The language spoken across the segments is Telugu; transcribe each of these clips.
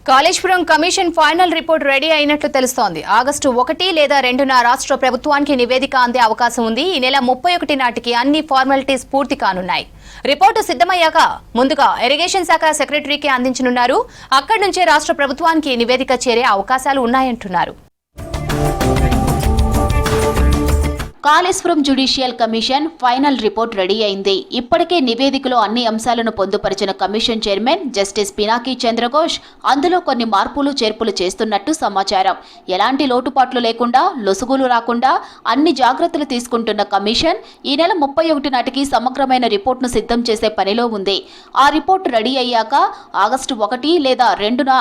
Kaleshwaram commission final report ready అయినట్లు తెలుస్తోంది. ఆగస్టు 1 లేదా 2న రాష్ట్ర ప్రభుత్వానికి నివేదిక అందే అవకాశం ఉంది. ఈ నెల 31 నాటికి అన్ని ఫార్మాలిటీస్ పూర్తి కానున్నాయి. రిపోర్టు సిద్ధమయ్యాక ముందుగా ఇరిగేషన్ శాఖ సెక్రటరీకి అందించనున్నారు. అక్కడి నుంచే రాష్ట్ర ప్రభుత్వానికి నివేదిక చేరే అవకాశాలు ఉన్నాయంటున్నారు. Kaleshwaram judicial commission final report ready అయింది. ఇప్పటికే నివేదికలో అన్ని అంశాలను పొందుపరిచిన commission chairman justice Pinaki Chandra Ghose అందులో కొన్ని మార్పులు చేర్పులు చేస్తున్నట్టు సమాచారం. ఎలాంటి లోటుపాట్లు లేకుండా, లొసుగులు రాకుండా అన్ని జాగ్రత్తలు తీసుకుంటున్న కమిషన్ ఈ నెల 31 నాటికి సమగ్రమైన రిపోర్టును సిద్ధం చేసే పనిలో ఉంది. ఆ రిపోర్టు రెడీ అయ్యాక ఆగస్టు 1 లేదా 2న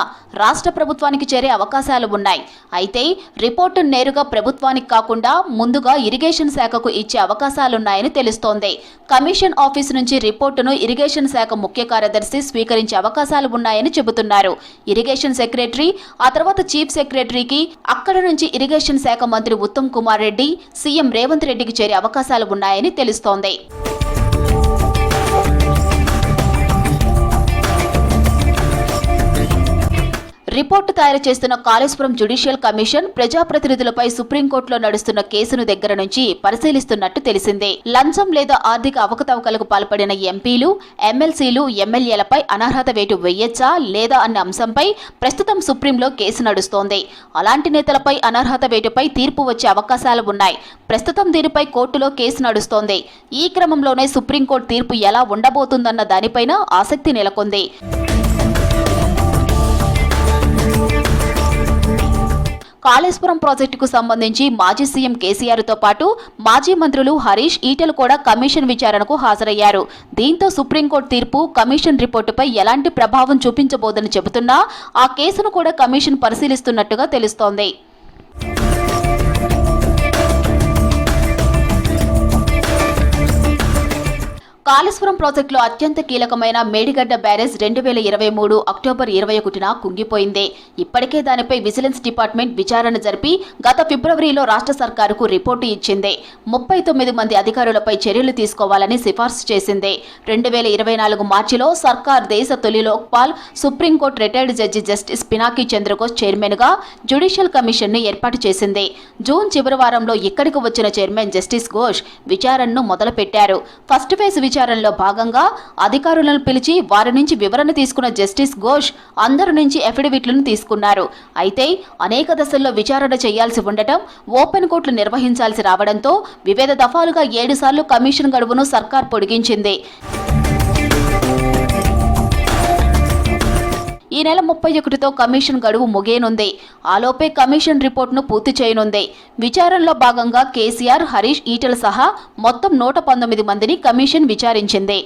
రాష్ట్ర ప్రభుత్వానికి చేరే అవకాశాలు ఉన్నాయి. అయితే రిపోర్టును నేరుగా ప్రభుత్వానికి కాకుండా ముందుగా ఇరిగేషన్ శాఖకు ఇచ్చే అవకాశాలున్నాయని తెలుస్తోంది. కమిషన్ ఆఫీసు నుంచి రిపోర్టును ఇరిగేషన్ శాఖ ముఖ్య కార్యదర్శి స్వీకరించే అవకాశాలు ఉన్నాయని చెబుతున్నారు. ఇరిగేషన్ సెక్రటరీ, ఆ తర్వాత చీఫ్ సెక్రటరీకి, అక్కడ నుంచి ఇరిగేషన్ శాఖ మంత్రి ఉత్తమ్ కుమార్ రెడ్డి, సీఎం రేవంత్ రెడ్డికి చేరే అవకాశాలు ఉన్నాయని తెలుస్తోంది. రిపోర్టు తయారు చేస్తున్న కాళేశ్వరం జ్యుడిషియల్ కమిషన్ ప్రజాప్రతినిధులపై సుప్రీంకోర్టులో నడుస్తున్న కేసును దగ్గర నుంచి పరిశీలిస్తున్నట్టు తెలిసిందే. లంచం లేదా ఆర్థిక అవకతవకలకు పాల్పడిన ఎంపీలు, ఎమ్మెల్సీలు, ఎమ్మెల్యేలపై అనర్హత వేటు వేయొచ్చా లేదా అన్న అంశంపై ప్రస్తుతం సుప్రీంలో కేసు నడుస్తోంది. అలాంటి నేతలపై అనర్హత వేటుపై తీర్పు వచ్చే అవకాశాలు ఉన్నాయి. ప్రస్తుతం దీనిపై కోర్టులో కేసు నడుస్తోంది. ఈ క్రమంలోనే సుప్రీంకోర్టు తీర్పు ఎలా ఉండబోతుందన్న దానిపైన ఆసక్తి నెలకొంది. కాళేశ్వరం ప్రాజెక్టుకు సంబంధించి మాజీ సీఎం కేసీఆర్తో పాటు మాజీ మంత్రులు హరీష్, ఈటెలు కూడా కమిషన్ విచారణకు హాజరయ్యారు. దీంతో సుప్రీంకోర్టు తీర్పు కమిషన్ రిపోర్టుపై ఎలాంటి ప్రభావం చూపించబోదని చెబుతున్నా ఆ కేసును కూడా కమిషన్ పరిశీలిస్తున్నట్టుగా తెలుస్తోంది. కాళేశ్వరం ప్రాజెక్టులో అత్యంత కీలకమైన మేడిగడ్డ బ్యారేజ్ 2023 అక్టోబర్ 21న కుంగిపోయింది. ఇప్పటికే దానిపై విజిలెన్స్ డిపార్ట్మెంట్ విచారణ జరిపి గత ఫిబ్రవరిలో రాష్ట్ర సర్కారుకు రిపోర్టు ఇచ్చింది. 39 మంది అధికారులపై చర్యలు తీసుకోవాలని సిఫార్సు చేసింది. 2024 మార్చిలో సర్కార్ దేశ తొలి Lokpal, supreme court retired judge justice Pinaki Chandra Ghose చైర్మన్గా జ్యుడిషియల్ కమిషన్ను ఏర్పాటు చేసింది. జూన్ చివరి వారంలో ఇక్కడికి వచ్చిన చైర్మన్ జస్టిస్ ఘోష్ విచారణను మొదలుపెట్టారు. ఫస్ట్ ఫేజ్ విచారణలో భాగంగా అధికారులను పిలిచి వారి నుంచి వివరణ తీసుకున్న జస్టిస్ ఘోష్ అందరి నుంచి అఫిడవిట్లను తీసుకున్నారు. అయితే అనేక దశల్లో విచారణ చేయాల్సి ఉండటం, ఓపెన్ కోర్టులు నిర్వహించాల్సి రావడంతో వివిధ దఫాలుగా 7 సార్లు కమిషన్ గడువును సర్కార్ పొడిగించింది. ఈ నెల 31తో కమిషన్ గడువు ముగియనుంది. ఆలోపే కమిషన్ రిపోర్టును పూర్తి చేయనుంది. విచారణలో భాగంగా కేసీఆర్, హరీష్, ఈటెల సహా మొత్తం 119 మందిని కమిషన్ విచారించింది.